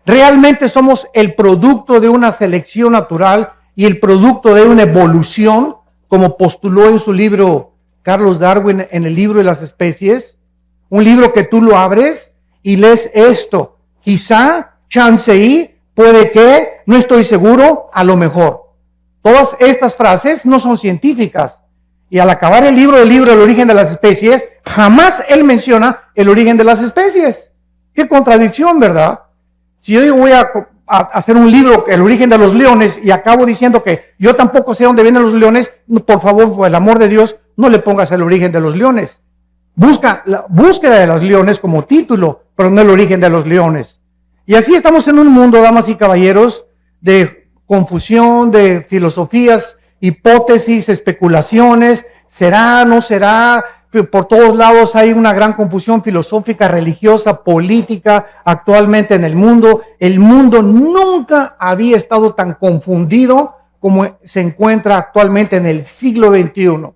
¿Realmente somos el producto de una selección natural y el producto de una evolución, como postuló en su libro Carlos Darwin en el libro de las especies? Un libro que tú lo abres y lees esto. Quizá, chance y, puede que, no estoy seguro, a lo mejor. Todas estas frases no son científicas. Y al acabar el libro del origen de las especies, jamás él menciona el origen de las especies. Qué contradicción, ¿verdad? Si yo voy a hacer un libro, el origen de los leones, y acabo diciendo que yo tampoco sé dónde vienen los leones, por favor, por el amor de Dios, no le pongas el origen de los leones. Busca la búsqueda de los leones como título, pero no el origen de los leones. Y así estamos en un mundo, damas y caballeros, de confusión, de filosofías, hipótesis, especulaciones, será, no será. Por todos lados hay una gran confusión filosófica, religiosa, política actualmente en el mundo. El mundo nunca había estado tan confundido como se encuentra actualmente en el siglo XXI.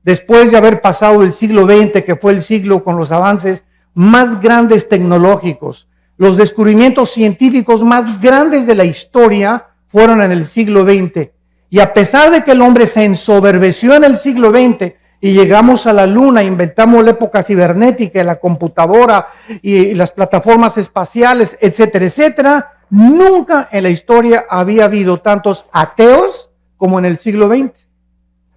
Después de haber pasado el siglo XX, que fue el siglo con los avances más grandes tecnológicos, los descubrimientos científicos más grandes de la historia fueron en el siglo XX. Y a pesar de que el hombre se ensoberbeció en el siglo XX, y llegamos a la luna, inventamos la época cibernética, la computadora y las plataformas espaciales, etcétera, etcétera, nunca en la historia había habido tantos ateos como en el siglo XX.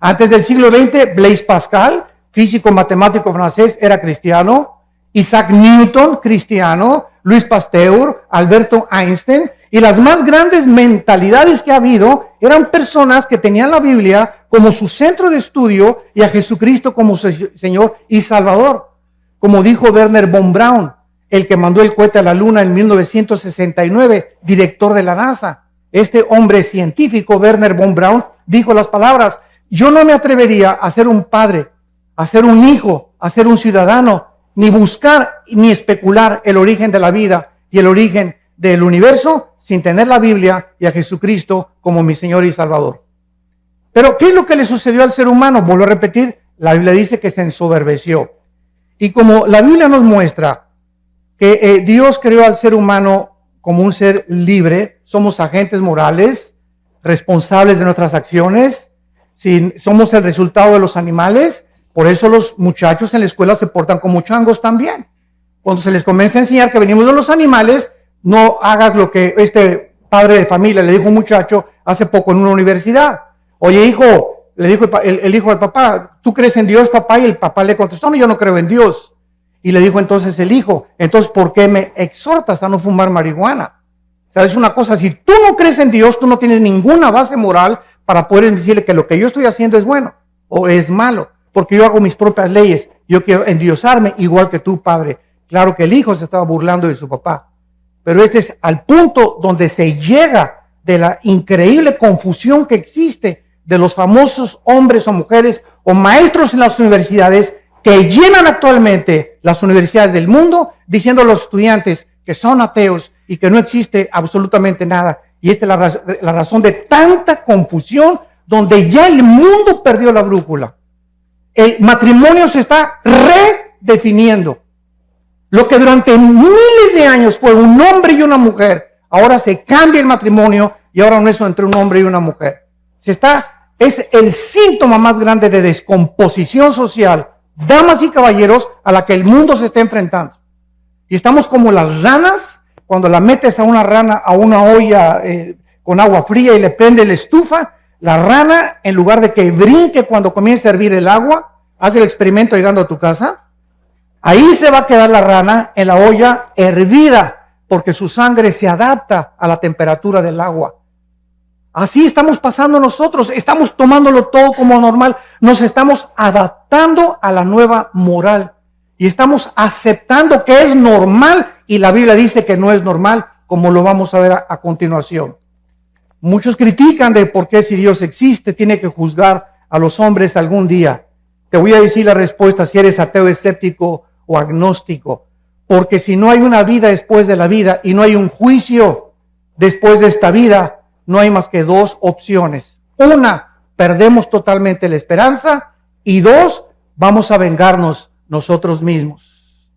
Antes del siglo XX, Blaise Pascal, físico matemático francés, era cristiano. Isaac Newton, cristiano. Louis Pasteur, Alberto Einstein. Y las más grandes mentalidades que ha habido eran personas que tenían la Biblia como su centro de estudio y a Jesucristo como su Señor y Salvador. Como dijo Wernher von Braun, el que mandó el cohete a la luna en 1969, director de la NASA. Este hombre científico, Wernher von Braun, dijo las palabras: yo no me atrevería a ser un padre, a ser un hijo, a ser un ciudadano, ni buscar ni especular el origen de la vida y el origen del universo sin tener la Biblia y a Jesucristo como mi Señor y Salvador. Pero ¿qué es lo que le sucedió al ser humano? Vuelvo a repetir, la Biblia dice que se ensoberbeció. Y como la Biblia nos muestra que Dios creó al ser humano como un ser libre, somos agentes morales, responsables de nuestras acciones, si somos el resultado de los animales, por eso los muchachos en la escuela se portan como changos también. Cuando se les comienza a enseñar que venimos de los animales, no hagas lo que este padre de familia le dijo a un muchacho hace poco en una universidad. Oye, hijo, le dijo el hijo al papá, ¿tú crees en Dios, papá? Y el papá le contestó, no, yo no creo en Dios. Y le dijo entonces el hijo, entonces, ¿por qué me exhortas a no fumar marihuana? ¿Sabes una cosa? Si tú no crees en Dios, tú no tienes ninguna base moral para poder decirle que lo que yo estoy haciendo es bueno o es malo, porque yo hago mis propias leyes. Yo quiero endiosarme igual que tú, padre. Claro que el hijo se estaba burlando de su papá. Pero este es al punto donde se llega de la increíble confusión que existe de los famosos hombres o mujeres o maestros en las universidades que llenan actualmente las universidades del mundo diciendo a los estudiantes que son ateos y que no existe absolutamente nada. Y esta es la razón de tanta confusión, donde ya el mundo perdió la brújula. El matrimonio se está redefiniendo. Lo que durante miles de años fue un hombre y una mujer, ahora se cambia el matrimonio y ahora no es entre un hombre y una mujer. Es el síntoma más grande de descomposición social, damas y caballeros, a la que el mundo se está enfrentando. Y estamos como las ranas, cuando la metes a una rana a una olla con agua fría y le prende la estufa, la rana, en lugar de que brinque cuando comience a hervir el agua, hace el experimento llegando a tu casa. Ahí se va a quedar la rana en la olla hervida, porque su sangre se adapta a la temperatura del agua. Así estamos pasando nosotros, estamos tomándolo todo como normal, nos estamos adaptando a la nueva moral y estamos aceptando que es normal y la Biblia dice que no es normal, como lo vamos a ver a continuación. Muchos critican de por qué, si Dios existe, tiene que juzgar a los hombres algún día. Te voy a decir la respuesta si eres ateo, escéptico o agnóstico. Porque si no hay una vida después de la vida y no hay un juicio después de esta vida, no hay más que dos opciones. Una, perdemos totalmente la esperanza, y dos, vamos a vengarnos nosotros mismos.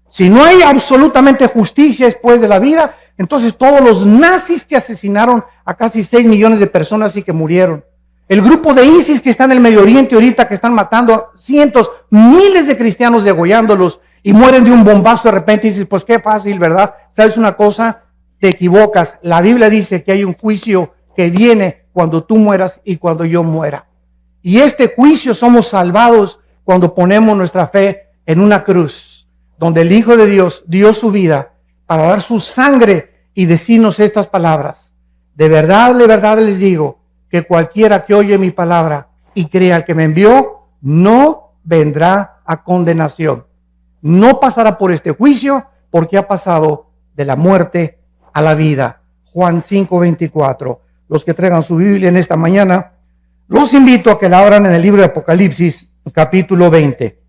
Si no hay absolutamente justicia después de la vida, Entonces todos los nazis que asesinaron a casi 6 millones de personas y que murieron. El grupo de ISIS que está en el Medio Oriente ahorita, que están matando a cientos, miles de cristianos, degollándolos y mueren de un bombazo de repente. Y dices, pues qué fácil, ¿verdad? ¿Sabes una cosa? Te equivocas. La Biblia dice que hay un juicio que viene cuando tú mueras y cuando yo muera. Y este juicio somos salvados cuando ponemos nuestra fe en una cruz, donde el Hijo de Dios dio su vida para dar su sangre y decirnos estas palabras. De verdad les digo que cualquiera que oye mi palabra y crea al que me envió, no vendrá a condenación. No pasará por este juicio porque ha pasado de la muerte a la vida. Juan 5:24. Los que traigan su Biblia en esta mañana, los invito a que la abran en el libro de Apocalipsis, capítulo 20.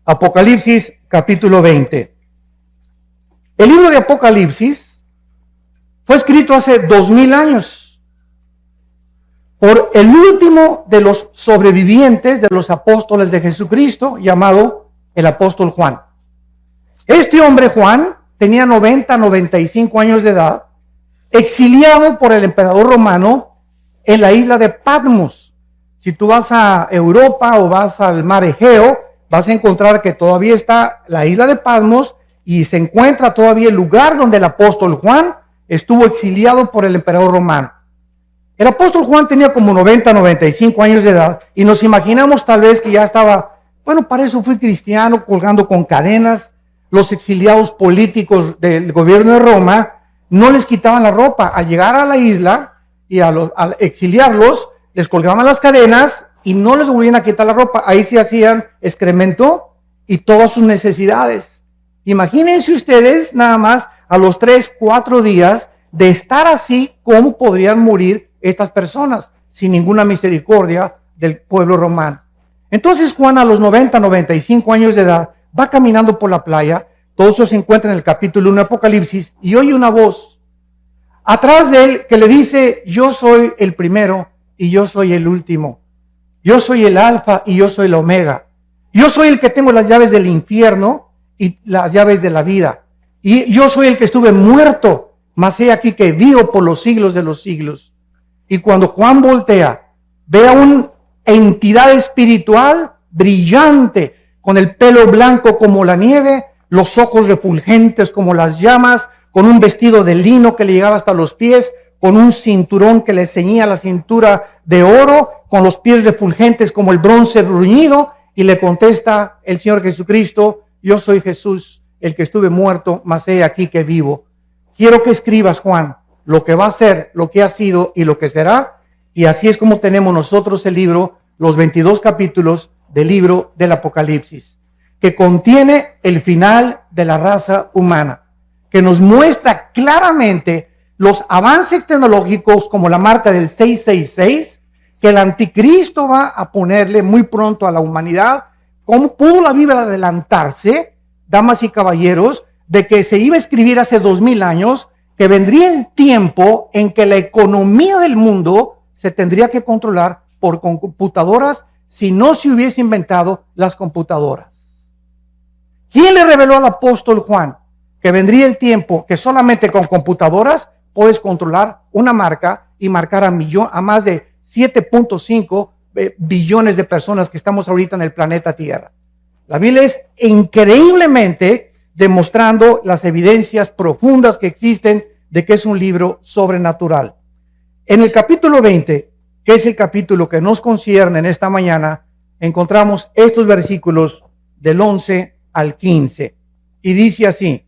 Apocalipsis, capítulo 20. El libro de Apocalipsis fue escrito hace 2000 años por el último de los sobrevivientes de los apóstoles de Jesucristo, llamado el apóstol Juan. Este hombre, Juan, tenía 95 años de edad, exiliado por el emperador romano en la isla de Patmos. Si tú vas a Europa o vas al mar Egeo, vas a encontrar que todavía está la isla de Patmos y se encuentra todavía el lugar donde el apóstol Juan estuvo exiliado por el emperador romano. El apóstol Juan tenía como 95 años de edad y nos imaginamos tal vez que ya estaba, bueno, para eso fui cristiano, colgando con cadenas. Los exiliados políticos del gobierno de Roma no les quitaban la ropa. Al llegar a la isla y al exiliarlos, les colgaban las cadenas y no les volvían a quitar la ropa. Ahí se hacían excremento y todas sus necesidades. Imagínense ustedes nada más a los 3-4 días de estar así, cómo podrían morir estas personas sin ninguna misericordia del pueblo romano. Entonces Juan a los 95 años de edad va caminando por la playa. Todo eso se encuentra en el capítulo 1 de Apocalipsis y oye una voz atrás de él que le dice: yo soy el primero y yo soy el último. Yo soy el alfa y yo soy el omega. Yo soy el que tengo las llaves del infierno y las llaves de la vida. Y yo soy el que estuve muerto, mas he aquí que vivo por los siglos de los siglos. Y cuando Juan voltea, ve a una entidad espiritual brillante, con el pelo blanco como la nieve, los ojos refulgentes como las llamas, con un vestido de lino que le llegaba hasta los pies, con un cinturón que le ceñía la cintura de oro, con los pies refulgentes como el bronce bruñido, y le contesta el Señor Jesucristo: yo soy Jesús, el que estuve muerto, mas he aquí que vivo. Quiero que escribas, Juan, lo que va a ser, lo que ha sido y lo que será. Y así es como tenemos nosotros el libro, los 22 capítulos del libro del Apocalipsis, que contiene el final de la raza humana, que nos muestra claramente los avances tecnológicos como la marca del 666, que el anticristo va a ponerle muy pronto a la humanidad. ¿Cómo pudo la Biblia adelantarse, damas y caballeros, de que se iba a escribir hace 2000 años, que vendría el tiempo en que la economía del mundo se tendría que controlar por computadoras si no se hubiese inventado las computadoras? ¿Quién le reveló al apóstol Juan que vendría el tiempo que solamente con computadoras puedes controlar una marca y marcar a más de 7.5 billones de personas que estamos ahorita en el planeta Tierra? La Biblia es increíblemente demostrando las evidencias profundas que existen de que es un libro sobrenatural. En el capítulo 20, que es el capítulo que nos concierne en esta mañana, encontramos estos versículos del 11 al 15. Y dice así: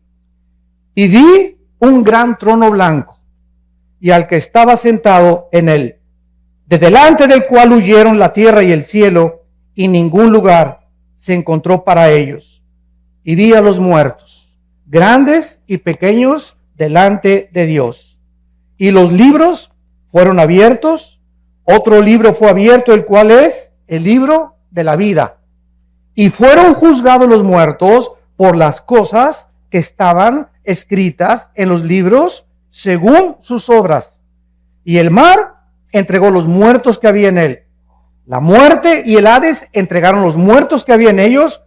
y vi un gran trono blanco, y al que estaba sentado en él, de delante del cual huyeron la tierra y el cielo, y ningún lugar se encontró para ellos. Y vi a los muertos, grandes y pequeños, delante de Dios. Y los libros fueron abiertos. Otro libro fue abierto, el cual es el libro de la vida. Y fueron juzgados los muertos por las cosas que estaban escritas en los libros según sus obras. Y el mar entregó los muertos que había en él. La muerte y el Hades entregaron los muertos que había en ellos,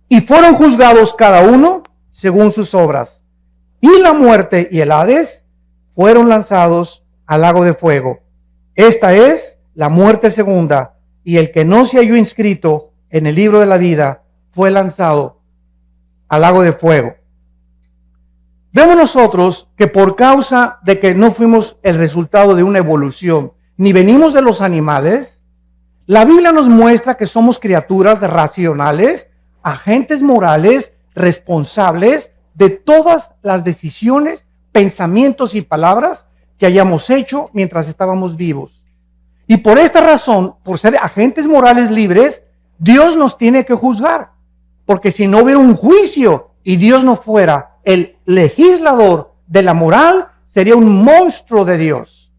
y fueron juzgados cada uno según sus obras. y la muerte y el Hades fueron lanzados al lago de fuego. Esta es la muerte segunda, y el que no se halló inscrito en el libro de la vida fue lanzado al lago de fuego. Vemos nosotros que por causa de que no fuimos el resultado de una evolución, ni venimos de los animales, la Biblia nos muestra que somos criaturas racionales, agentes morales, responsables de todas las decisiones, pensamientos y palabras que hayamos hecho mientras estábamos vivos. Y por esta razón, por ser agentes morales libres, Dios nos tiene que juzgar. Porque si no hubiera un juicio y Dios no fuera el legislador de la moral, sería un monstruo de Dios.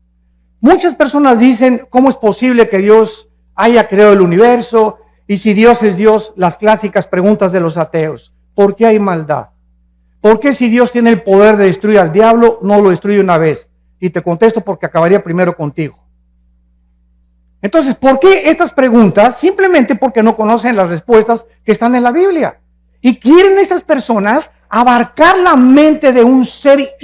Muchas personas dicen, ¿cómo es posible que Dios haya creado el universo? Y si Dios es Dios, las clásicas preguntas de los ateos. ¿Por qué hay maldad? ¿Por qué si Dios tiene el poder de destruir al diablo, no lo destruye una vez? Y te contesto porque acabaría primero contigo. Entonces, ¿por qué estas preguntas? Simplemente porque no conocen las respuestas que están en la Biblia. Y quieren estas personas abarcar la mente de un ser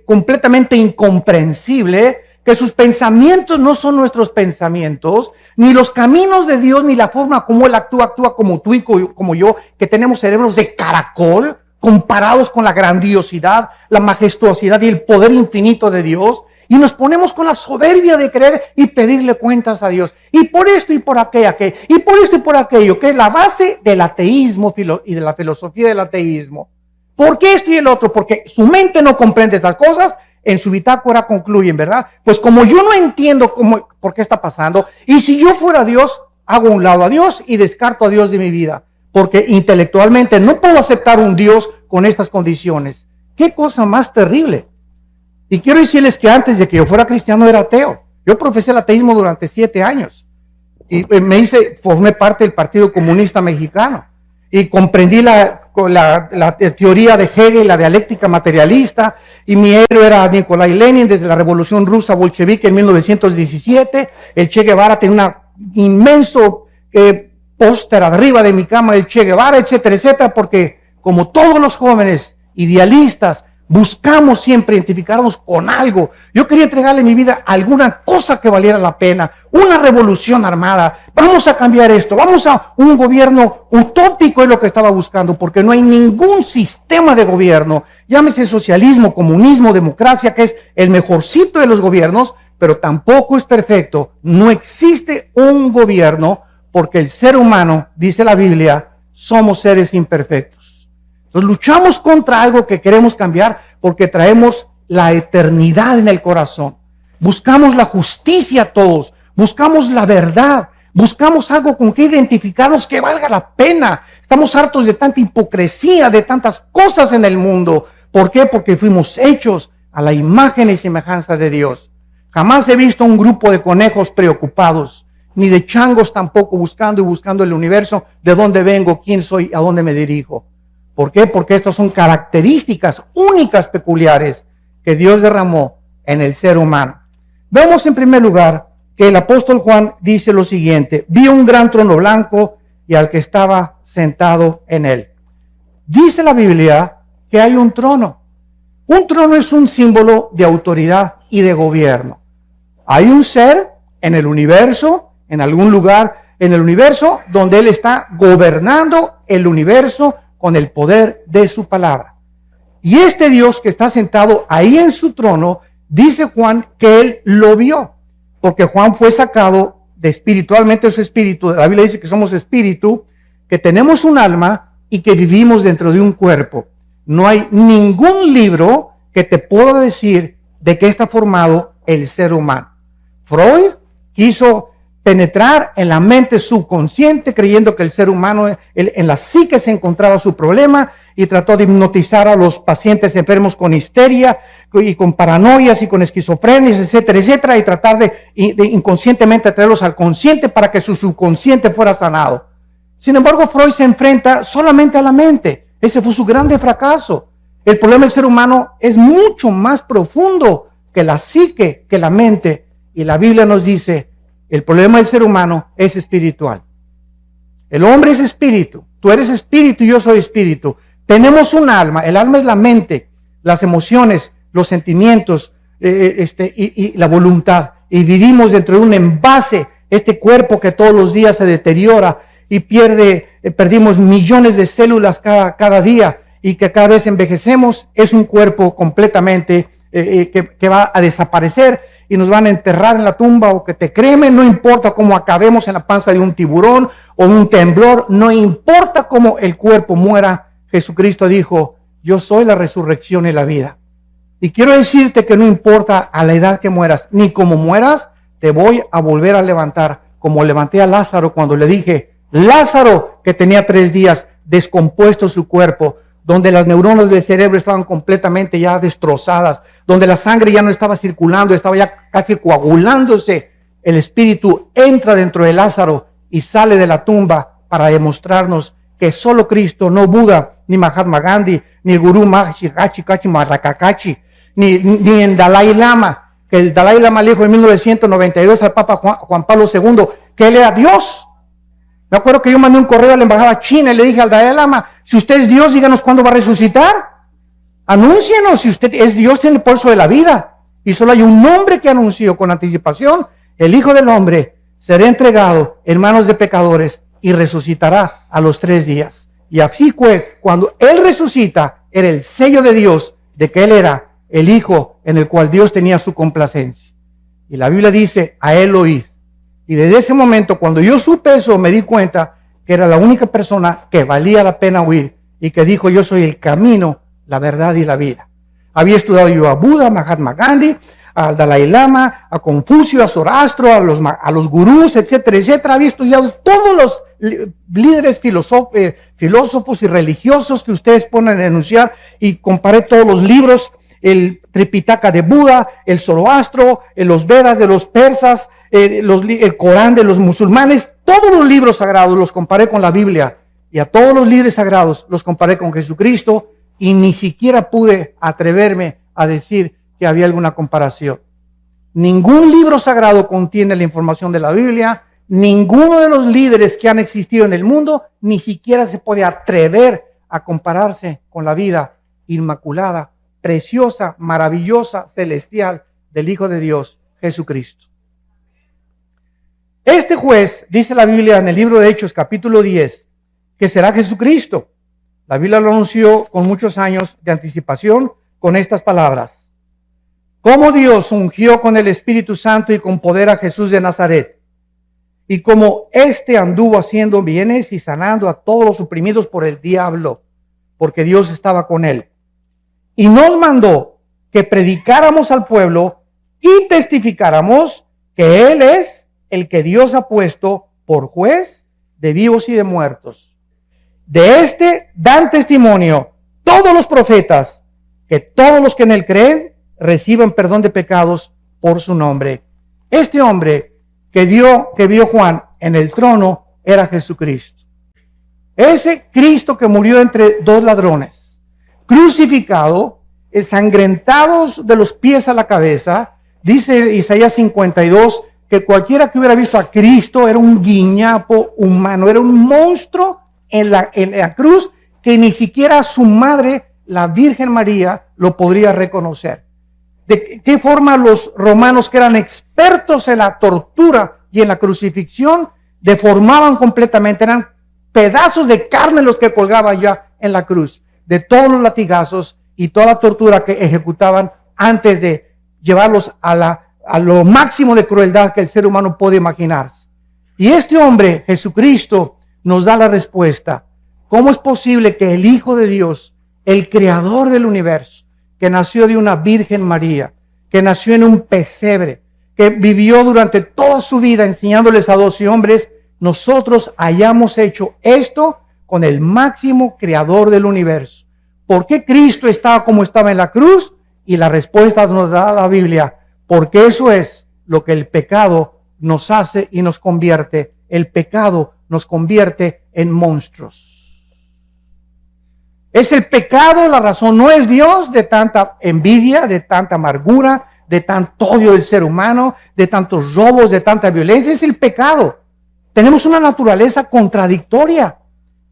completamente incomprensible, que sus pensamientos no son nuestros pensamientos, ni los caminos de Dios, ni la forma como Él actúa como tú y como yo, que tenemos cerebros de caracol, comparados con la grandiosidad, la majestuosidad y el poder infinito de Dios. Y nos ponemos con la soberbia de creer y pedirle cuentas a Dios. Y por esto y por aquello, y por esto y por aquello, que es la base del ateísmo y de la filosofía del ateísmo. ¿Por qué esto y el otro? Porque su mente no comprende estas cosas, en su bitácora concluyen, ¿verdad? Pues como yo no entiendo por qué está pasando, y si yo fuera Dios, hago a un lado a Dios y descarto a Dios de mi vida. Porque intelectualmente no puedo aceptar un Dios con estas condiciones. ¿Qué cosa más terrible? Y quiero decirles que antes de que yo fuera cristiano era ateo. Yo profesé el ateísmo durante 7 años. Y formé parte del Partido Comunista Mexicano. Y comprendí la teoría de Hegel, la dialéctica materialista. Y mi héroe era Nikolai Lenin desde la Revolución Rusa Bolchevique en 1917. El Che Guevara tenía un inmenso póster arriba de mi cama del Che Guevara, etcétera, etcétera. Porque como todos los jóvenes idealistas, buscamos siempre identificarnos con algo. Yo quería entregarle mi vida a alguna cosa que valiera la pena. Una revolución armada. Vamos a cambiar esto. Vamos a un gobierno utópico, es lo que estaba buscando, porque no hay ningún sistema de gobierno, llámese socialismo, comunismo, democracia, que es el mejorcito de los gobiernos, pero tampoco es perfecto. No existe un gobierno, porque el ser humano, dice la Biblia, somos seres imperfectos. Entonces luchamos contra algo que queremos cambiar porque traemos la eternidad en el corazón. Buscamos la justicia todos, buscamos la verdad, buscamos algo con que identificarnos que valga la pena. Estamos hartos de tanta hipocresía, de tantas cosas en el mundo. ¿Por qué? Porque fuimos hechos a la imagen y semejanza de Dios. Jamás he visto un grupo de conejos preocupados, ni de changos tampoco buscando el universo, de dónde vengo, quién soy, a dónde me dirijo. ¿Por qué? Porque estas son características únicas, peculiares, que Dios derramó en el ser humano. Vemos en primer lugar que el apóstol Juan dice lo siguiente: vi un gran trono blanco y al que estaba sentado en él. Dice la Biblia que hay un trono. Un trono es un símbolo de autoridad y de gobierno. Hay un ser en el universo, en algún lugar en el universo, donde Él está gobernando el universo con el poder de su palabra. Y este Dios que está sentado ahí en su trono, dice Juan que Él lo vio, porque Juan fue sacado de espiritualmente de su espíritu. La Biblia dice que somos espíritu, que tenemos un alma y que vivimos dentro de un cuerpo. No hay ningún libro que te pueda decir de qué está formado el ser humano. Freud quiso penetrar en la mente subconsciente, creyendo que el ser humano, en la psique se encontraba su problema, y trató de hipnotizar a los pacientes enfermos con histeria y con paranoias y con esquizofrenias, etcétera, etcétera, y tratar de inconscientemente traerlos al consciente para que su subconsciente fuera sanado. Sin embargo, Freud se enfrenta solamente a la mente. Ese fue su grande fracaso. El problema del ser humano es mucho más profundo que la psique, que la mente, y la Biblia nos dice: el problema del ser humano es espiritual. El hombre es espíritu, tú eres espíritu y yo soy espíritu, tenemos un alma. El alma es la mente, las emociones, los sentimientos y la voluntad. Y vivimos dentro de un envase, este cuerpo que todos los días se deteriora y perdimos millones de células cada día, y que cada vez envejecemos. Es un cuerpo completamente que va a desaparecer y nos van a enterrar en la tumba, o que te cremen. No importa cómo acabemos en la panza de un tiburón o de un temblor, no importa cómo el cuerpo muera. Jesucristo dijo: yo soy la resurrección y la vida. Y quiero decirte que no importa a la edad que mueras, ni cómo mueras, te voy a volver a levantar, como levanté a Lázaro cuando le dije: Lázaro, que tenía 3 días descompuesto su cuerpo, donde las neuronas del cerebro estaban completamente ya destrozadas, donde la sangre ya no estaba circulando, estaba ya casi coagulándose. El Espíritu entra dentro de Lázaro y sale de la tumba para demostrarnos que solo Cristo, no Buda, ni Mahatma Gandhi, ni el Gurú Maharishi Kachi Marakakachi, ni el Dalai Lama, que el Dalai Lama le dijo en 1992 al Papa Juan Pablo II que él era Dios. Me acuerdo que yo mandé un correo a la embajada china y le dije al Dalai Lama: si usted es Dios, díganos cuándo va a resucitar. Anúncienos, si usted es Dios, tiene el pulso de la vida. Y solo hay un nombre que anunció con anticipación: el Hijo del Hombre será entregado en manos de pecadores y resucitará a los 3 días. Y así fue, cuando Él resucita, era el sello de Dios de que Él era el Hijo en el cual Dios tenía su complacencia. Y la Biblia dice: a Él oíd. Y desde ese momento, cuando yo supe eso, me di cuenta que era la única persona que valía la pena oír, y que dijo: yo soy el camino, la verdad y la vida. Había estudiado yo a Buda, a Mahatma Gandhi, al Dalai Lama, a Confucio, a Zoroastro, a los gurús, etcétera, etcétera. Había estudiado todos los líderes filósofos y religiosos que ustedes ponen a enunciar, y comparé todos los libros: el Tripitaka de Buda, el Zoroastro, los Vedas de los persas, el Corán de los musulmanes. Todos los libros sagrados los comparé con la Biblia, y a todos los líderes sagrados los comparé con Jesucristo, y ni siquiera pude atreverme a decir que había alguna comparación. Ningún libro sagrado contiene la información de la Biblia. Ninguno de los líderes que han existido en el mundo ni siquiera se puede atrever a compararse con la vida inmaculada, preciosa, maravillosa, celestial del Hijo de Dios, Jesucristo. Este juez, dice la Biblia en el libro de Hechos, capítulo 10, que será Jesucristo. La Biblia lo anunció con muchos años de anticipación con estas palabras: como Dios ungió con el Espíritu Santo y con poder a Jesús de Nazaret, y como éste anduvo haciendo bienes y sanando a todos los oprimidos por el diablo, porque Dios estaba con él. Y nos mandó que predicáramos al pueblo y testificáramos que Él es el que Dios ha puesto por juez de vivos y de muertos. De este dan testimonio todos los profetas, que todos los que en Él creen reciben perdón de pecados por su nombre. Este hombre que vio Juan en el trono era Jesucristo. Ese Cristo que murió entre 2 ladrones, crucificado, ensangrentados de los pies a la cabeza. Dice Isaías 52 que cualquiera que hubiera visto a Cristo era un guiñapo humano, era un monstruo en la cruz, que ni siquiera su madre, la Virgen María, lo podría reconocer. ¿De qué forma los romanos, que eran expertos en la tortura y en la crucifixión, deformaban completamente? Eran pedazos de carne los que colgaban ya en la cruz, de todos los latigazos y toda la tortura que ejecutaban antes de llevarlos a lo máximo de crueldad que el ser humano puede imaginarse. Y este hombre, Jesucristo, nos da la respuesta. ¿Cómo es posible que el Hijo de Dios, el creador del universo, que nació de una Virgen María, que nació en un pesebre, que vivió durante toda su vida enseñándoles a 12 hombres, nosotros hayamos hecho esto con el máximo creador del universo? ¿Por qué Cristo estaba como estaba en la cruz? Y la respuesta nos da la Biblia: porque eso es lo que el pecado nos hace y nos convierte. El pecado nos convierte en monstruos. Es el pecado la razón, no es Dios, de tanta envidia, de tanta amargura, de tanto odio del ser humano, de tantos robos, de tanta violencia. Es el pecado. Tenemos una naturaleza contradictoria.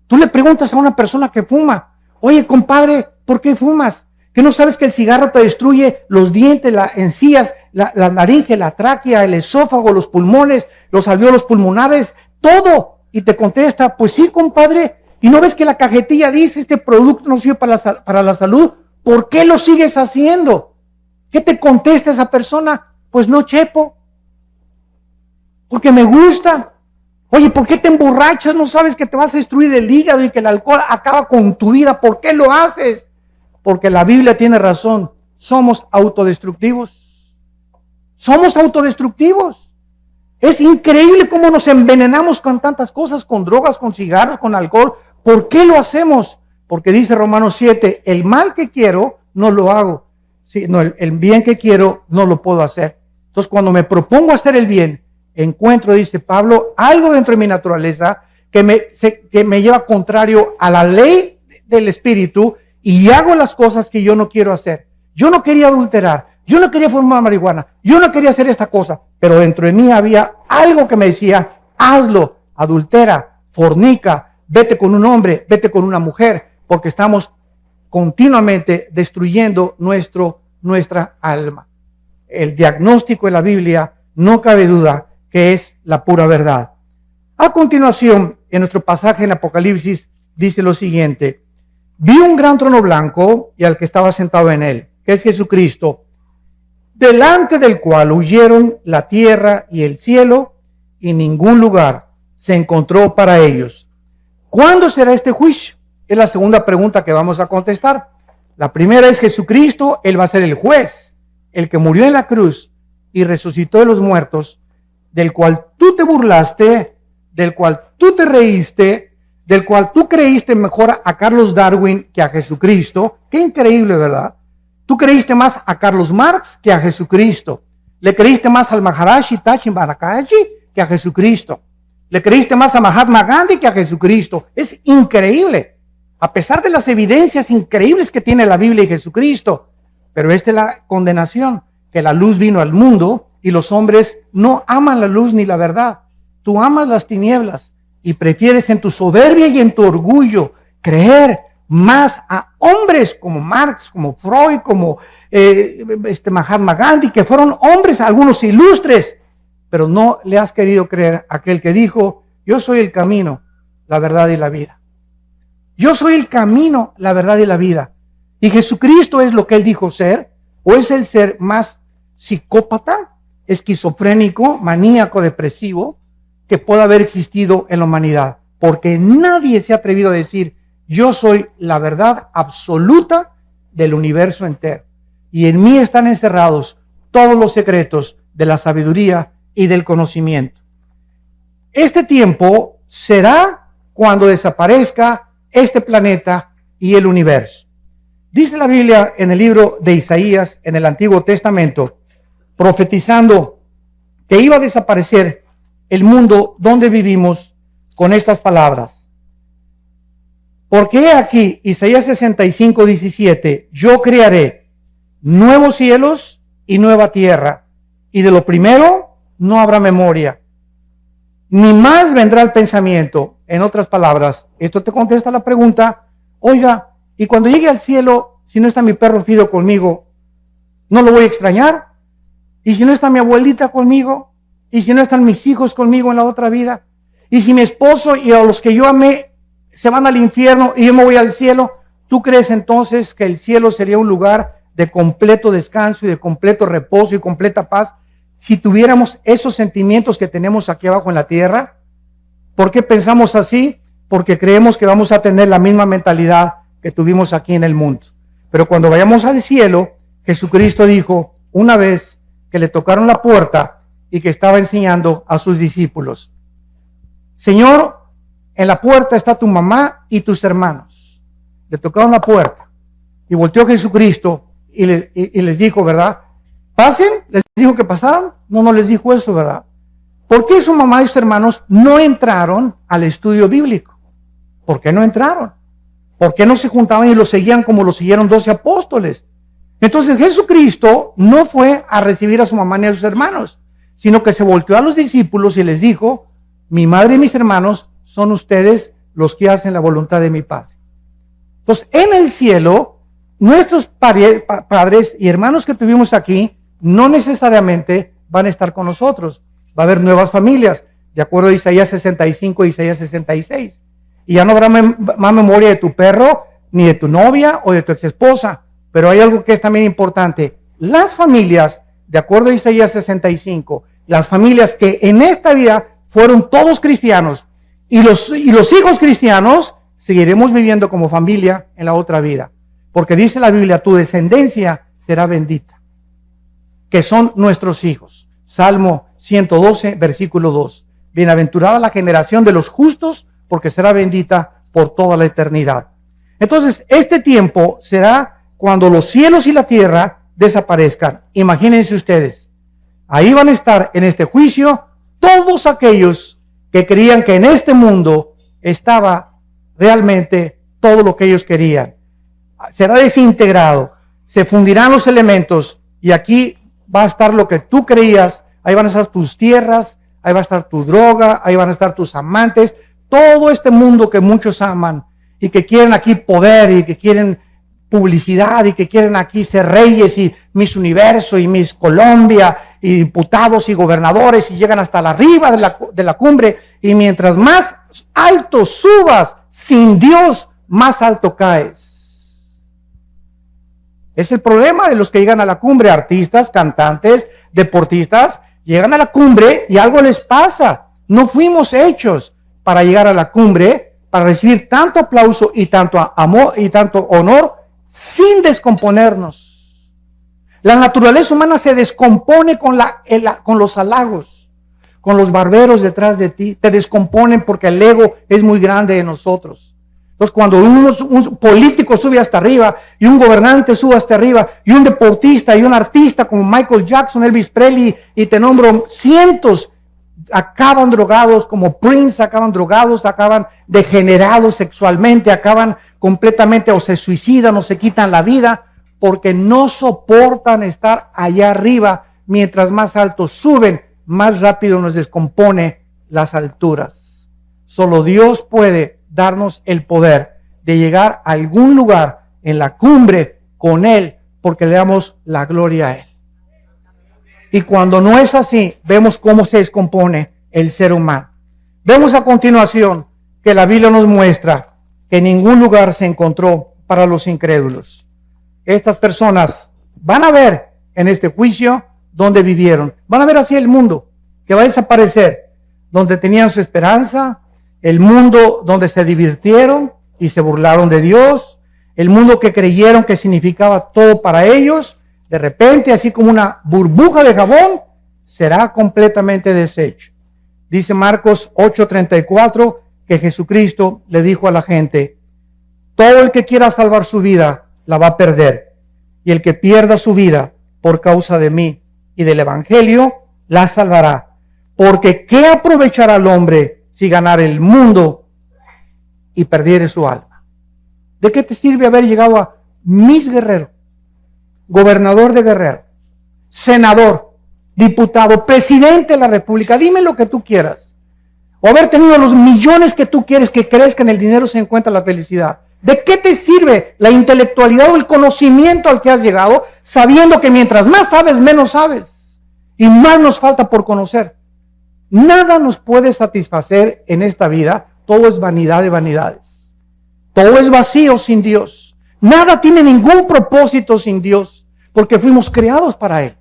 Tú le preguntas a una persona que fuma: Oye, compadre, ¿por qué fumas? ¿Que no sabes que el cigarro te destruye los dientes, las encías, la laringe, la tráquea, el esófago, los pulmones, los alvéolos pulmonares, todo? Y te contesta, pues sí, compadre. ¿Y no ves que la cajetilla dice, este producto no sirve para la salud? ¿Por qué lo sigues haciendo? ¿Qué te contesta esa persona? Pues no, chepo, porque me gusta. Oye, ¿por qué te emborrachas? ¿No sabes que te vas a destruir el hígado y que el alcohol acaba con tu vida? ¿Por qué lo haces? Porque la Biblia tiene razón. Somos autodestructivos. Somos autodestructivos. Es increíble cómo nos envenenamos con tantas cosas, con drogas, con cigarros, con alcohol. ¿Por qué lo hacemos? Porque dice Romanos 7, el mal que quiero no lo hago. Sí, no, el bien que quiero no lo puedo hacer. Entonces, cuando me propongo hacer el bien, encuentro, dice Pablo, algo dentro de mi naturaleza que me lleva contrario a la ley del Espíritu y hago las cosas que yo no quiero hacer. Yo no quería adulterar, yo no quería fumar marihuana, yo no quería hacer esta cosa, pero dentro de mí había algo que me decía, hazlo, adultera, fornica, vete con un hombre, vete con una mujer, porque estamos continuamente destruyendo nuestra alma. El diagnóstico de la Biblia, no cabe duda, que es la pura verdad. A continuación, en nuestro pasaje en Apocalipsis, dice lo siguiente: vi un gran trono blanco y al que estaba sentado en él, que es Jesucristo, delante del cual huyeron la tierra y el cielo, y ningún lugar se encontró para ellos. ¿Cuándo será este juicio? Es la segunda pregunta que vamos a contestar. La primera es Jesucristo, Él va a ser el juez, el que murió en la cruz y resucitó de los muertos, del cual tú te burlaste, del cual tú te reíste, del cual tú creíste mejor a Carlos Darwin que a Jesucristo. Qué increíble, ¿verdad? Tú creíste más a Carlos Marx que a Jesucristo. Le creíste más al Maharaji Tachi Marakaji que a Jesucristo. Le creíste más a Mahatma Gandhi que a Jesucristo. Es increíble, a pesar de las evidencias increíbles que tiene la Biblia y Jesucristo. Pero esta es la condenación, que la luz vino al mundo y los hombres no aman la luz ni la verdad. Tú amas las tinieblas y prefieres en tu soberbia y en tu orgullo creer más a hombres como Marx, como Freud, como Mahatma Gandhi, que fueron hombres, algunos ilustres, pero no le has querido creer a aquel que dijo: yo soy el camino, la verdad y la vida. Yo soy el camino, la verdad y la vida. Y Jesucristo es lo que él dijo ser, o es el ser más psicópata, esquizofrénico, maníaco, depresivo que pueda haber existido en la humanidad, porque nadie se ha atrevido a decir: yo soy la verdad absoluta del universo entero, y en mí están encerrados todos los secretos de la sabiduría y del conocimiento. Este tiempo será cuando desaparezca este planeta y el universo. Dice la Biblia en el libro de Isaías, en el Antiguo Testamento, profetizando que iba a desaparecer el mundo donde vivimos, con estas palabras: porque he aquí, Isaías 65, 17, yo crearé nuevos cielos y nueva tierra, y de lo primero no habrá memoria, ni más vendrá el pensamiento. En otras palabras, esto te contesta la pregunta: oiga, y cuando llegue al cielo, si no está mi perro Fido conmigo, ¿no lo voy a extrañar? ¿Y si no está mi abuelita conmigo? ¿Y si no están mis hijos conmigo en la otra vida? ¿Y si mi esposo y a los que yo amé se van al infierno y yo me voy al cielo? ¿Tú crees entonces que el cielo sería un lugar de completo descanso y de completo reposo y completa paz si tuviéramos esos sentimientos que tenemos aquí abajo en la tierra? ¿Por qué pensamos así? Porque creemos que vamos a tener la misma mentalidad que tuvimos aquí en el mundo. Pero cuando vayamos al cielo, Jesucristo dijo una vez que le tocaron la puerta y que estaba enseñando a sus discípulos: Señor, en la puerta está tu mamá y tus hermanos. Le tocaron la puerta y volteó Jesucristo y les dijo, ¿verdad? Pasen, les dijo que pasaran. No les dijo eso, ¿verdad? ¿Por qué su mamá y sus hermanos no entraron al estudio bíblico? ¿Por qué no entraron? ¿Por qué no se juntaban y lo seguían como lo siguieron 12 apóstoles? Entonces Jesucristo no fue a recibir a su mamá ni a sus hermanos, sino que se volteó a los discípulos y les dijo: mi madre y mis hermanos son ustedes los que hacen la voluntad de mi Padre. Entonces, en el cielo, nuestros padres y hermanos que tuvimos aquí no necesariamente van a estar con nosotros. Va a haber nuevas familias, de acuerdo a Isaías 65 y Isaías 66. Y ya no habrá más memoria de tu perro, ni de tu novia o de tu exesposa. Pero hay algo que es también importante. Las familias, de acuerdo a Isaías 65, las familias que en esta vida fueron todos cristianos y los hijos cristianos, seguiremos viviendo como familia en la otra vida. Porque dice la Biblia, tu descendencia será bendita, que son nuestros hijos. Salmo 112, versículo 2. Bienaventurada la generación de los justos, porque será bendita por toda la eternidad. Entonces, este tiempo será cuando los cielos y la tierra desaparezcan. Imagínense ustedes, ahí van a estar en este juicio todos aquellos que creían que en este mundo estaba realmente todo lo que ellos querían. Será desintegrado, se fundirán los elementos y aquí va a estar lo que tú creías. Ahí van a estar tus tierras, ahí va a estar tu droga, ahí van a estar tus amantes, todo este mundo que muchos aman y que quieren aquí poder y que quieren publicidad y que quieren aquí ser reyes y Miss Universo y Miss Colombia y diputados y gobernadores y llegan hasta la arriba de la cumbre, y mientras más alto subas sin Dios, más alto caes. Es el problema de los que llegan a la cumbre, artistas, cantantes, deportistas, llegan a la cumbre y algo les pasa. No fuimos hechos para llegar a la cumbre, para recibir tanto aplauso y tanto amor y tanto honor sin descomponernos. La naturaleza humana se descompone con los halagos, con los barberos detrás de ti. Te descomponen porque el ego es muy grande de nosotros. Entonces, cuando un político sube hasta arriba y un gobernante sube hasta arriba y un deportista y un artista como Michael Jackson, Elvis Presley, y te nombro cientos, acaban drogados, como Prince, acaban drogados, acaban degenerados sexualmente, acaban completamente o se suicidan o se quitan la vida porque no soportan estar allá arriba. Mientras más altos suben, más rápido nos descompone las alturas. Solo Dios puede darnos el poder de llegar a algún lugar en la cumbre con Él, porque le damos la gloria a Él. Y cuando no es así, vemos cómo se descompone el ser humano. Vemos a continuación que la Biblia nos muestra que ningún lugar se encontró para los incrédulos. Estas personas van a ver en este juicio donde vivieron. Van a ver así el mundo que va a desaparecer, donde tenían su esperanza, el mundo donde se divirtieron y se burlaron de Dios, el mundo que creyeron que significaba todo para ellos. De repente, así como una burbuja de jabón, será completamente deshecho. Dice Marcos 8:34 que Jesucristo le dijo a la gente: todo el que quiera salvar su vida la va a perder, y el que pierda su vida por causa de mí y del evangelio la salvará. Porque ¿qué aprovechará el hombre si ganara el mundo y perdiere su alma? ¿De qué te sirve haber llegado a Miss Guerrero, gobernador de Guerrero, senador, diputado, presidente de la República? Dime lo que tú quieras. O haber tenido los millones que tú quieres, que crees que en el dinero se encuentra la felicidad. ¿De qué te sirve la intelectualidad o el conocimiento al que has llegado, sabiendo que mientras más sabes, menos sabes? Y más nos falta por conocer. Nada nos puede satisfacer en esta vida. Todo es vanidad de vanidades. Todo es vacío sin Dios. Nada tiene ningún propósito sin Dios, porque fuimos creados para Él.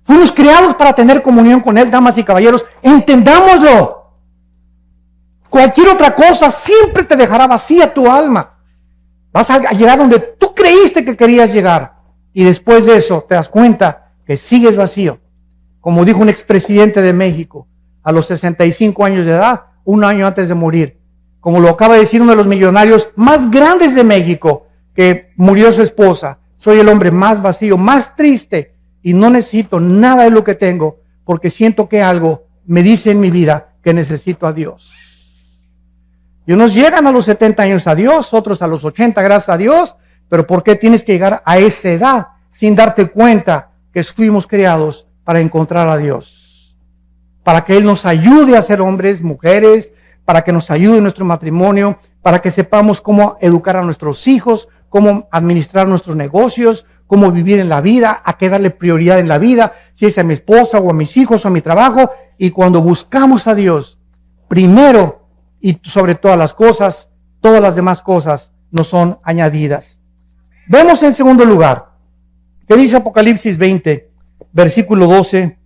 Fuimos creados para tener comunión con Él, damas y caballeros. Entendámoslo. Cualquier otra cosa siempre te dejará vacía tu alma. Vas a llegar donde tú creíste que querías llegar. Y después de eso te das cuenta que sigues vacío. Como dijo un expresidente de México, a los 65 años de edad, un año antes de morir. Como lo acaba de decir uno de los millonarios más grandes de México, que murió su esposa: soy el hombre más vacío, más triste, y no necesito nada de lo que tengo, porque siento que algo me dice en mi vida que necesito a Dios. Y unos llegan a los 70 años a Dios, otros a los 80, gracias a Dios. Pero ¿por qué tienes que llegar a esa edad sin darte cuenta que fuimos creados para encontrar a Dios? Para que Él nos ayude a ser hombres, mujeres, para que nos ayude en nuestro matrimonio, para que sepamos cómo educar a nuestros hijos, cómo administrar nuestros negocios, cómo vivir en la vida, a qué darle prioridad en la vida, si es a mi esposa o a mis hijos o a mi trabajo. Y cuando buscamos a Dios primero y sobre todas las cosas, todas las demás cosas nos son añadidas. Vemos en segundo lugar, que dice Apocalipsis 20, versículo 12,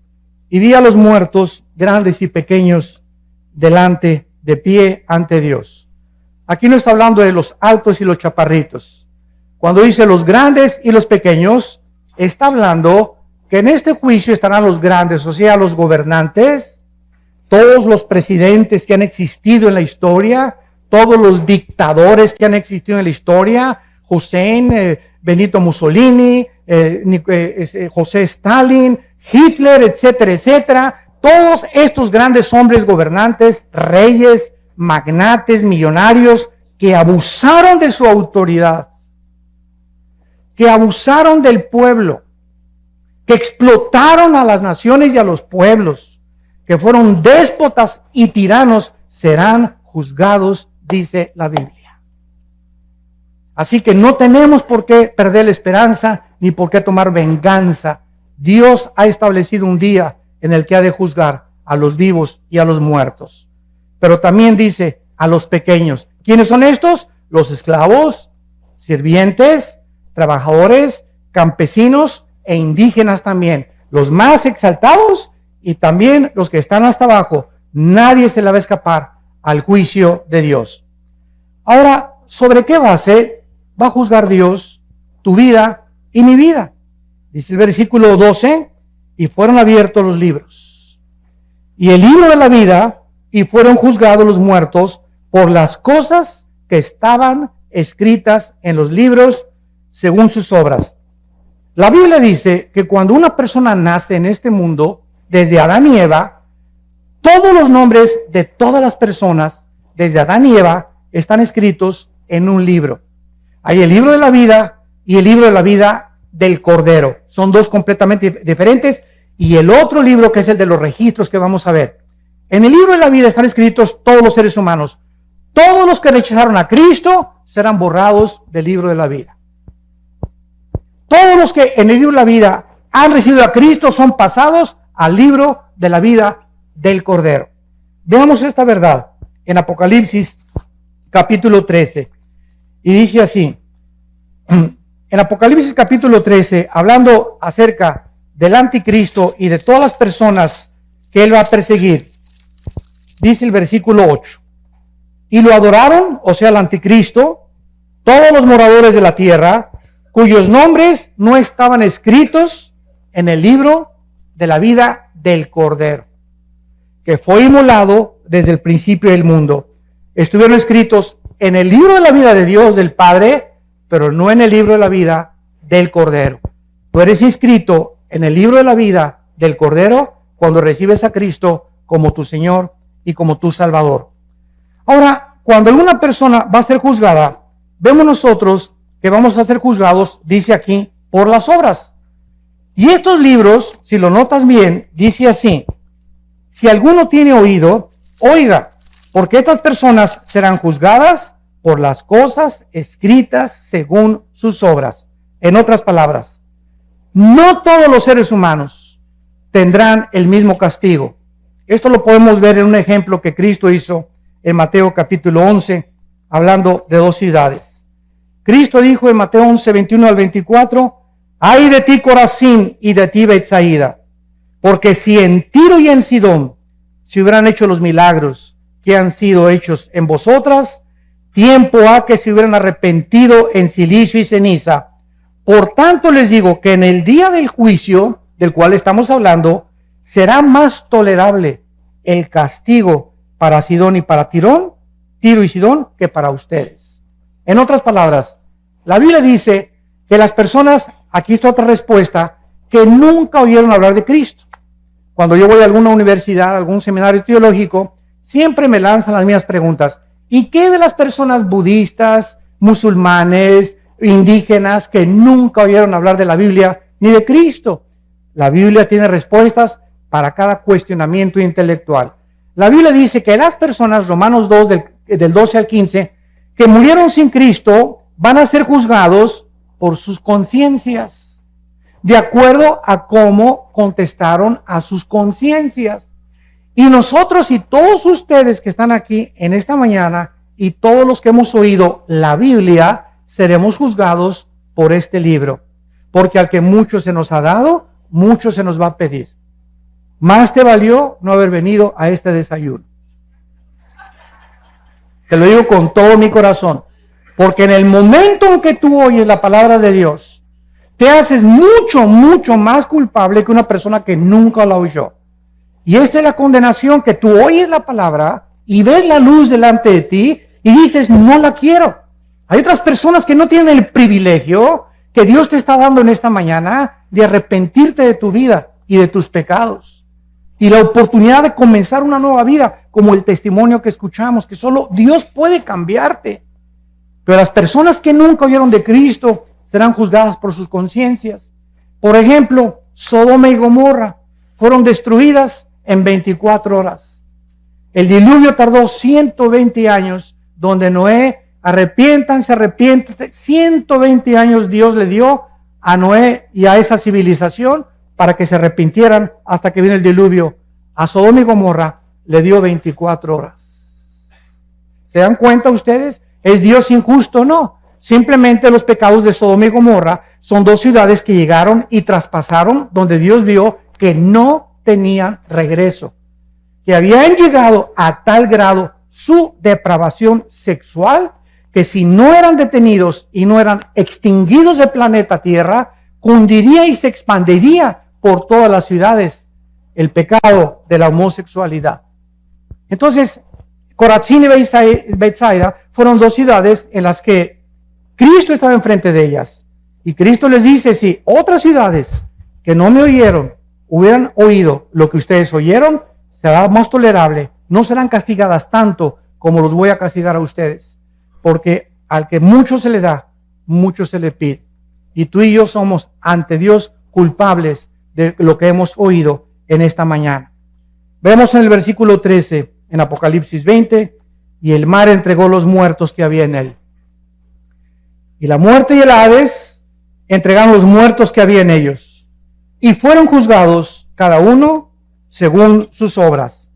y vi a los muertos, grandes y pequeños, delante, de pie ante Dios. Aquí no está hablando de los altos y los chaparritos. Cuando dice los grandes y los pequeños, está hablando que en este juicio estarán los grandes, o sea, los gobernantes, todos los presidentes que han existido en la historia, todos los dictadores que han existido en la historia, Hussein, Benito Mussolini, José Stalin, Hitler, etcétera, etcétera. Todos estos grandes hombres gobernantes, reyes, magnates, millonarios, que abusaron de su autoridad, que abusaron del pueblo, que explotaron a las naciones y a los pueblos, que fueron déspotas y tiranos, serán juzgados, dice la Biblia. Así que no tenemos por qué perder la esperanza ni por qué tomar venganza. Dios ha establecido un día en el que ha de juzgar a los vivos y a los muertos. Pero también dice a los pequeños. ¿Quiénes son estos? Los esclavos, sirvientes, trabajadores, campesinos e indígenas también. Los más exaltados y también los que están hasta abajo. Nadie se le va a escapar al juicio de Dios. Ahora, ¿sobre qué base va a juzgar Dios tu vida y mi vida? Dice el versículo 12, y fueron abiertos los libros. Y el libro de la vida, y fueron juzgados los muertos por las cosas que estaban escritas en los libros según sus obras. La Biblia dice que cuando una persona nace en este mundo, desde Adán y Eva, todos los nombres de todas las personas, desde Adán y Eva, están escritos en un libro. Hay el libro de la vida y el libro de la vida del Cordero. Son dos completamente diferentes. Y el otro libro, que es el de los registros que vamos a ver. En el libro de la vida están escritos todos los seres humanos. Todos los que rechazaron a Cristo serán borrados del libro de la vida. Todos los que en el libro de la vida han recibido a Cristo son pasados al libro de la vida del Cordero. Veamos esta verdad en Apocalipsis capítulo 13. Y dice así, en Apocalipsis capítulo 13, hablando acerca del anticristo y de todas las personas que él va a perseguir, dice el versículo 8, y lo adoraron, o sea, el anticristo, todos los moradores de la tierra, cuyos nombres no estaban escritos en el libro de la vida del Cordero, que fue inmolado desde el principio del mundo. Estuvieron escritos en el libro de la vida de Dios, del Padre, pero no en el libro de la vida del Cordero. Tú eres inscrito en el libro de la vida del Cordero cuando recibes a Cristo como tu Señor y como tu Salvador. Ahora, cuando alguna persona va a ser juzgada, vemos nosotros que vamos a ser juzgados, dice aquí, por las obras. Y estos libros, si lo notas bien, dice así: si alguno tiene oído, oiga, porque estas personas serán juzgadas por las cosas escritas según sus obras. En otras palabras, no todos los seres humanos tendrán el mismo castigo. Esto lo podemos ver en un ejemplo que Cristo hizo en Mateo capítulo 11, hablando de dos ciudades. Cristo dijo en Mateo 11, 21 al 24, ay de ti Corazín y de ti Betsaida, porque si en Tiro y en Sidón se hubieran hecho los milagros que han sido hechos en vosotras, tiempo ha que se hubieran arrepentido en silicio y ceniza. Por tanto les digo que en el día del juicio, del cual estamos hablando, será más tolerable el castigo para Sidón y para Tiro y Sidón, que para ustedes. En otras palabras, la Biblia dice que las personas, aquí está otra respuesta, que nunca oyeron hablar de Cristo. Cuando yo voy a alguna universidad, a algún seminario teológico, siempre me lanzan las mismas preguntas. ¿Y qué de las personas budistas, musulmanes, indígenas que nunca oyeron hablar de la Biblia ni de Cristo? La Biblia tiene respuestas para cada cuestionamiento intelectual. La Biblia dice que las personas, Romanos 2, del 12 al 15, que murieron sin Cristo van a ser juzgados por sus conciencias, de acuerdo a cómo contestaron a sus conciencias. Y nosotros y todos ustedes que están aquí en esta mañana y todos los que hemos oído la Biblia, seremos juzgados por este libro. Porque al que mucho se nos ha dado, mucho se nos va a pedir. Más te valió no haber venido a este desayuno. Te lo digo con todo mi corazón. Porque en el momento en que tú oyes la palabra de Dios, te haces mucho, mucho más culpable que una persona que nunca la oyó. Y esta es la condenación, que tú oyes la palabra y ves la luz delante de ti y dices, no la quiero. Hay otras personas que no tienen el privilegio que Dios te está dando en esta mañana de arrepentirte de tu vida y de tus pecados. Y la oportunidad de comenzar una nueva vida, como el testimonio que escuchamos, que solo Dios puede cambiarte. Pero las personas que nunca oyeron de Cristo serán juzgadas por sus conciencias. Por ejemplo, Sodoma y Gomorra fueron destruidas en 24 horas. El diluvio tardó 120 años, donde Noé, arrepiéntanse, 120 años Dios le dio a Noé y a esa civilización para que se arrepintieran hasta que vino el diluvio. A Sodoma y Gomorra le dio 24 horas. ¿Se dan cuenta ustedes? ¿Es Dios injusto? No. Simplemente los pecados de Sodoma y Gomorra son dos ciudades que llegaron y traspasaron donde Dios vio que no tenían regreso, que habían llegado a tal grado su depravación sexual que si no eran detenidos y no eran extinguidos del planeta Tierra, cundiría y se expandiría por todas las ciudades el pecado de la homosexualidad. Entonces, Corazín y Betsaida fueron dos ciudades en las que Cristo estaba enfrente de ellas. Y Cristo les dice, si otras ciudades que no me oyeron hubieran oído lo que ustedes oyeron, será más tolerable, no serán castigadas tanto como los voy a castigar a ustedes. Porque al que mucho se le da, mucho se le pide. Y tú y yo somos ante Dios culpables de lo que hemos oído en esta mañana. Vemos en el versículo 13, en Apocalipsis 20, y el mar entregó los muertos que había en él. Y la muerte y el Hades entregaron los muertos que había en ellos. Y fueron juzgados cada uno según sus obras.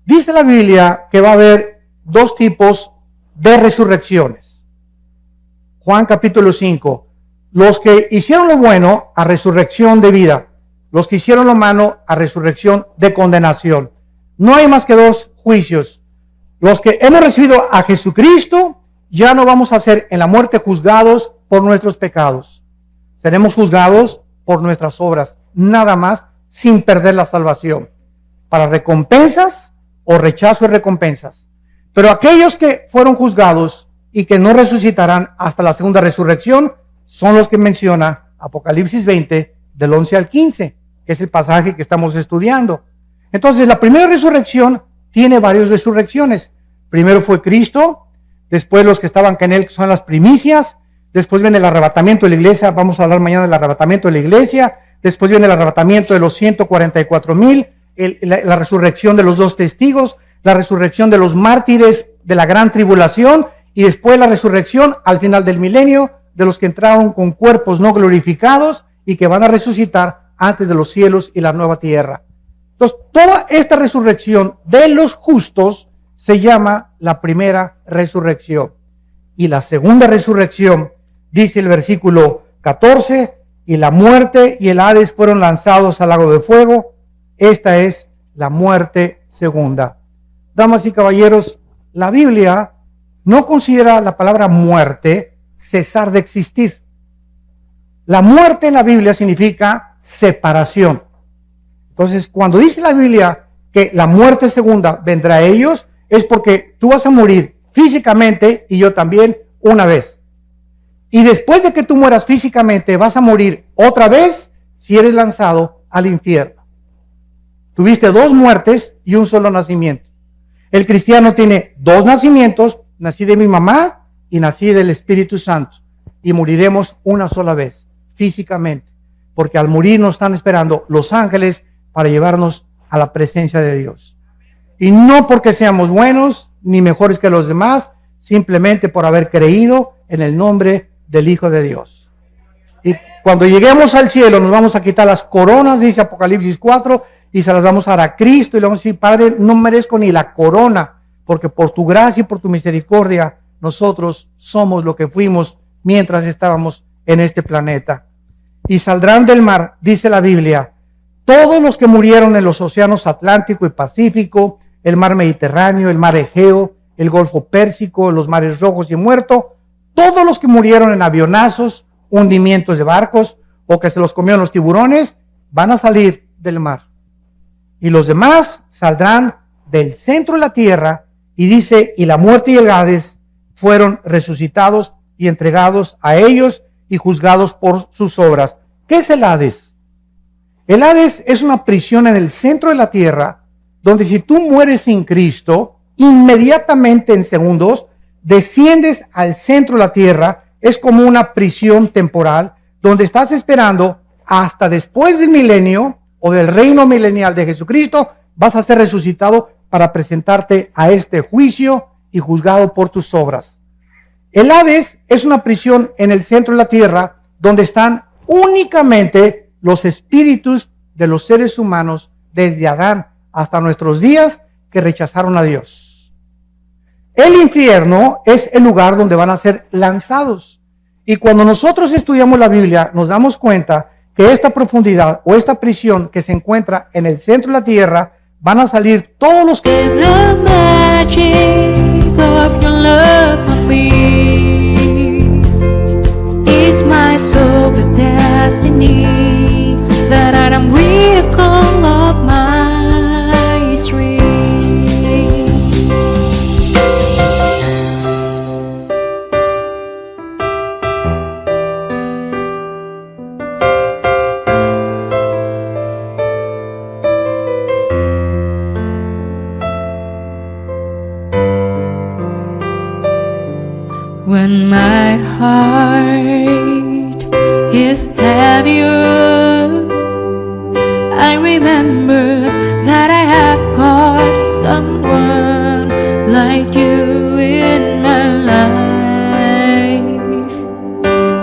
Dice la Biblia que va a haber dos tipos de resurrecciones. Juan capítulo 5. Los que hicieron lo bueno a resurrección de vida. Los que hicieron lo malo a resurrección de condenación. No hay más que dos juicios. Los que hemos recibido a Jesucristo, ya no vamos a ser en la muerte juzgados por nuestros pecados. Seremos juzgados por nuestras obras, nada más, sin perder la salvación. Para recompensas o rechazo de recompensas. Pero aquellos que fueron juzgados y que no resucitarán hasta la segunda resurrección, son los que menciona Apocalipsis 20, del 11 al 15, que es el pasaje que estamos estudiando. Entonces, la primera resurrección tiene varias resurrecciones. Primero fue Cristo, después los que estaban con él, que son las primicias, después viene el arrebatamiento de la iglesia, vamos a hablar mañana del arrebatamiento de la iglesia, después viene el arrebatamiento de los 144,000, la resurrección de los 2 testigos, la resurrección de los mártires de la gran tribulación, y después la resurrección al final del milenio de los que entraron con cuerpos no glorificados y que van a resucitar antes de los cielos y la nueva tierra. Entonces, toda esta resurrección de los justos se llama la primera resurrección. Y la segunda resurrección, dice el versículo 14, y la muerte y el Hades fueron lanzados al lago de fuego. Esta es la muerte segunda. Damas y caballeros, la Biblia no considera la palabra muerte cesar de existir. La muerte en la Biblia significa separación. Entonces, cuando dice la Biblia que la muerte segunda vendrá a ellos, es porque tú vas a morir físicamente y yo también una vez. Y después de que tú mueras físicamente, vas a morir otra vez si eres lanzado al infierno. Tuviste 2 muertes y un solo nacimiento. El cristiano tiene 2 nacimientos, nací de mi mamá y nací del Espíritu Santo. Y moriremos una sola vez, físicamente. Porque al morir nos están esperando los ángeles para llevarnos a la presencia de Dios. Y no porque seamos buenos ni mejores que los demás, simplemente por haber creído en el nombre del Hijo de Dios. Y cuando lleguemos al cielo nos vamos a quitar las coronas, dice Apocalipsis 4, y se las vamos a dar a Cristo y le vamos a decir: Padre, no merezco ni la corona, porque por tu gracia y por tu misericordia nosotros somos lo que fuimos mientras estábamos en este planeta. Y saldrán del mar, dice la Biblia, todos los que murieron en los océanos Atlántico y Pacífico, el mar Mediterráneo, el mar Egeo, el Golfo Pérsico, los mares Rojos y Muerto, todos los que murieron en avionazos, hundimientos de barcos o que se los comieron los tiburones, van a salir del mar. Y los demás saldrán del centro de la tierra, y dice: y la muerte y el Hades fueron resucitados y entregados a ellos y juzgados por sus obras. ¿Qué es el Hades? El Hades es una prisión en el centro de la tierra, donde si tú mueres sin Cristo, inmediatamente en segundos desciendes al centro de la tierra. Es como una prisión temporal, donde estás esperando hasta después del milenio o del reino milenial de Jesucristo. Vas a ser resucitado para presentarte a este juicio y juzgado por tus obras. El Hades es una prisión en el centro de la tierra, donde están únicamente los espíritus de los seres humanos desde Adán hasta nuestros días que rechazaron a Dios. El infierno es el lugar donde van a ser lanzados. Y cuando nosotros estudiamos la Biblia, nos damos cuenta que esta profundidad o esta prisión que se encuentra en el centro de la tierra, van a salir todos los que... The magic of your love for me is my soul destiny, that I am miracle of my streets. When my heart is heavier, I remember that I have got someone like you in my life.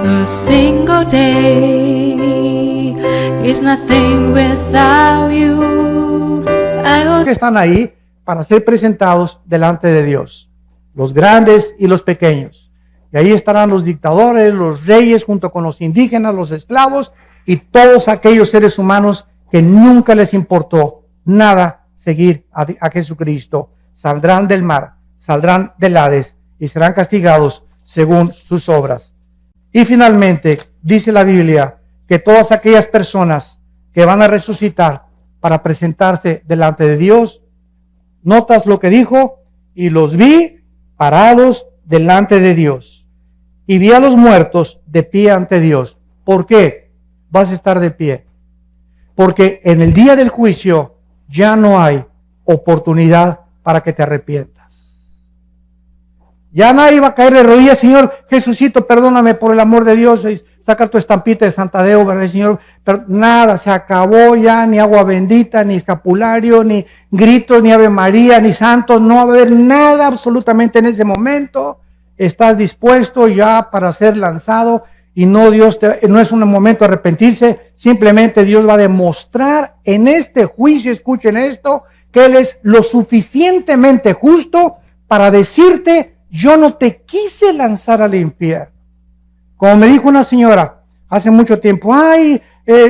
A single day is nothing without you. que están ahí para ser presentados delante de Dios, los grandes y los pequeños. Y ahí estarán los dictadores, los reyes, junto con los indígenas, los esclavos y todos aquellos seres humanos que nunca les importó nada seguir a Jesucristo. Saldrán del mar, saldrán del Hades y serán castigados según sus obras. Y finalmente, dice la Biblia que todas aquellas personas que van a resucitar para presentarse delante de Dios, notas lo que dijo: y los vi parados delante de Dios. Y vi a los muertos de pie ante Dios. ¿Por qué vas a estar de pie? Porque en el día del juicio ya no hay oportunidad para que te arrepientas. Ya nadie va a caer de rodillas: Señor Jesucito, perdóname, por el amor de Dios, sacar tu estampita de Santadeo, ¿verdad, Señor? Pero nada, se acabó ya, ni agua bendita, ni escapulario, ni gritos, ni Ave María, ni santos. No va a haber nada absolutamente en ese momento. Estás dispuesto ya para ser lanzado, y no es un momento de arrepentirse. Simplemente Dios va a demostrar en este juicio, escuchen esto, que Él es lo suficientemente justo para decirte: yo no te quise lanzar al infierno. Como me dijo una señora hace mucho tiempo: ay,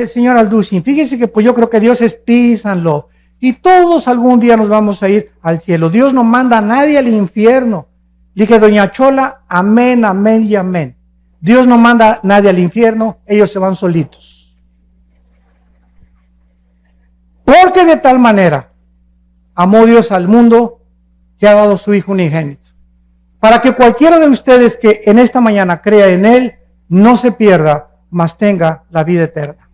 señora Alducin, fíjese que pues yo creo que Dios es peace and love, y todos algún día nos vamos a ir al cielo. Dios no manda a nadie al infierno. Le dije: doña Chola, amén, amén y amén. Dios no manda a nadie al infierno, ellos se van solitos. Porque de tal manera amó Dios al mundo que ha dado su Hijo unigénito, para que cualquiera de ustedes que en esta mañana crea en Él no se pierda, mas tenga la vida eterna.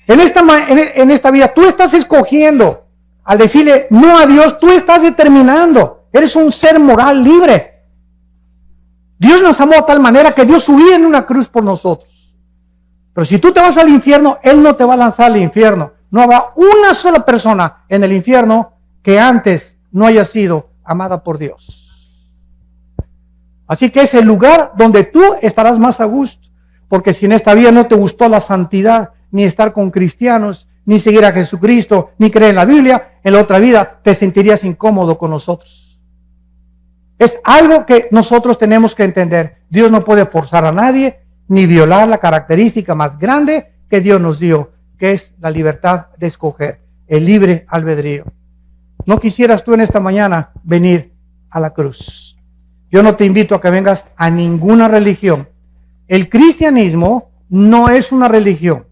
En esta vida tú estás escogiendo. Al decirle no a Dios, tú estás determinando. Eres un ser moral libre. Dios nos amó de tal manera que dio su vida en una cruz por nosotros. Pero si tú te vas al infierno, Él no te va a lanzar al infierno. No habrá una sola persona en el infierno que antes no haya sido amada por Dios. Así que es el lugar donde tú estarás más a gusto. Porque si en esta vida no te gustó la santidad, ni estar con cristianos, ni seguir a Jesucristo, ni creer en la Biblia, en la otra vida te sentirías incómodo con nosotros. Es algo que nosotros tenemos que entender. Dios no puede forzar a nadie, ni violar la característica más grande que Dios nos dio, que es la libertad de escoger, el libre albedrío. ¿No quisieras tú en esta mañana venir a la cruz? Yo no te invito a que vengas a ninguna religión. El cristianismo no es una religión.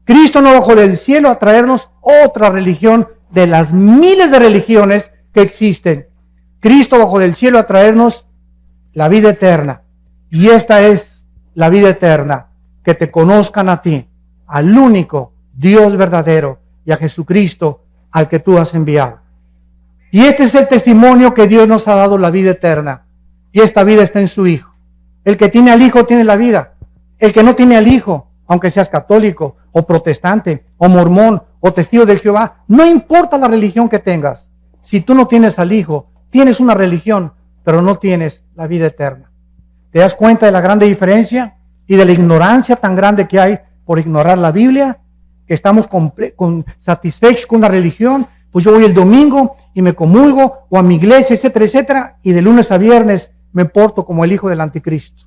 Cristo no bajó del cielo a traernos otra religión de las miles de religiones que existen. Cristo bajó del cielo a traernos la vida eterna. Y esta es la vida eterna, que te conozcan a ti, al único Dios verdadero, y a Jesucristo al que tú has enviado. Y este es el testimonio que Dios nos ha dado, la vida eterna. Y esta vida está en su Hijo. El que tiene al Hijo tiene la vida. El que no tiene al Hijo, aunque seas católico, o protestante, o mormón, o testigo de Jehová, no importa la religión que tengas. Si tú no tienes al Hijo, tienes una religión, pero no tienes la vida eterna. ¿Te das cuenta de la grande diferencia y de la ignorancia tan grande que hay por ignorar la Biblia? Que estamos satisfechos con una religión. Pues yo voy el domingo y me comulgo, o a mi iglesia, etcétera, etcétera, y de lunes a viernes me porto como el hijo del anticristo.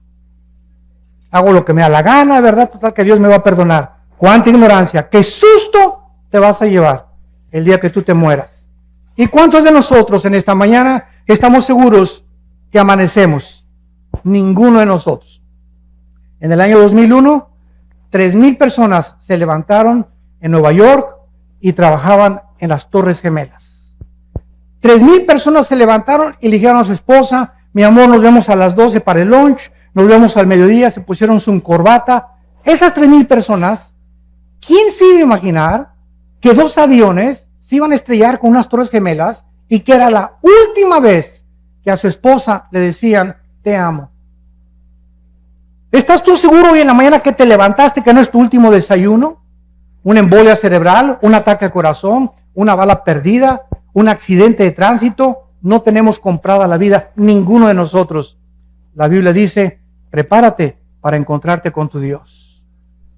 Hago lo que me da la gana, ¿verdad? Total que Dios me va a perdonar. ¡Cuánta ignorancia! ¡Qué susto te vas a llevar el día que tú te mueras! ¿Y cuántos de nosotros en esta mañana estamos seguros que amanecemos? Ninguno de nosotros. En el año 2001, 3,000 personas se levantaron en Nueva York y trabajaban en las Torres Gemelas. 3,000 personas se levantaron y le dijeron a su esposa: mi amor, nos vemos a las 12 para el lunch, nos vemos al mediodía. Se pusieron su corbata. Esas 3,000 personas, ¿quién se iba a imaginar que 2 aviones se iban a estrellar con unas Torres Gemelas y que era la última vez que a su esposa le decían te amo? ¿Estás tú seguro hoy en la mañana que te levantaste que no es tu último desayuno? ¿Una embolia cerebral? ¿Un ataque al corazón? ¿Una bala perdida? ¿Un accidente de tránsito? No tenemos comprada la vida, ninguno de nosotros. La Biblia dice: prepárate para encontrarte con tu Dios.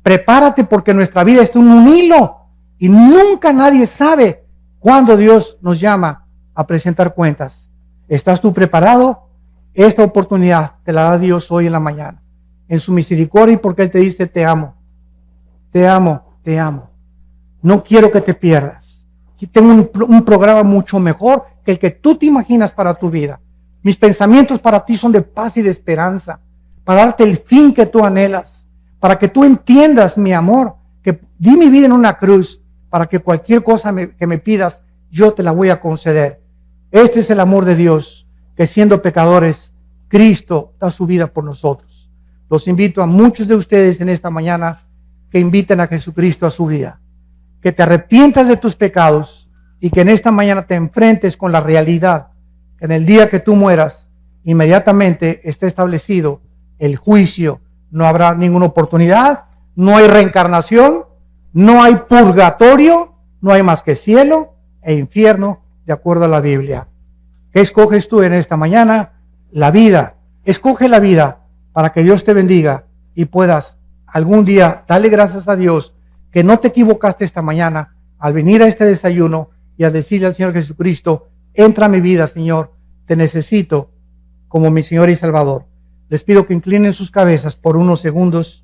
Prepárate, porque nuestra vida está en un hilo y nunca nadie sabe cuándo Dios nos llama a presentar cuentas. ¿Estás tú preparado? Esta oportunidad te la da Dios hoy en la mañana, en su misericordia, y porque Él te dice te amo, te amo, te amo. No quiero que te pierdas. Aquí tengo un programa mucho mejor que el que tú te imaginas para tu vida. Mis pensamientos para ti son de paz y de esperanza, para darte el fin que tú anhelas, para que tú entiendas, mi amor, que di mi vida en una cruz, para que cualquier cosa que me pidas, yo te la voy a conceder. Este es el amor de Dios, que siendo pecadores, Cristo da su vida por nosotros. Los invito a muchos de ustedes en esta mañana que inviten a Jesucristo a su vida, que te arrepientas de tus pecados y que en esta mañana te enfrentes con la realidad que en el día que tú mueras, inmediatamente está establecido el juicio. No habrá ninguna oportunidad, no hay reencarnación, no hay purgatorio, no hay más que cielo e infierno, de acuerdo a la Biblia. ¿Qué escoges tú en esta mañana? La vida. Escoge la vida para que Dios te bendiga y puedas algún día darle gracias a Dios que no te equivocaste esta mañana al venir a este desayuno y a decirle al Señor Jesucristo: entra a mi vida, Señor, te necesito como mi Señor y Salvador. Les pido que inclinen sus cabezas por unos segundos.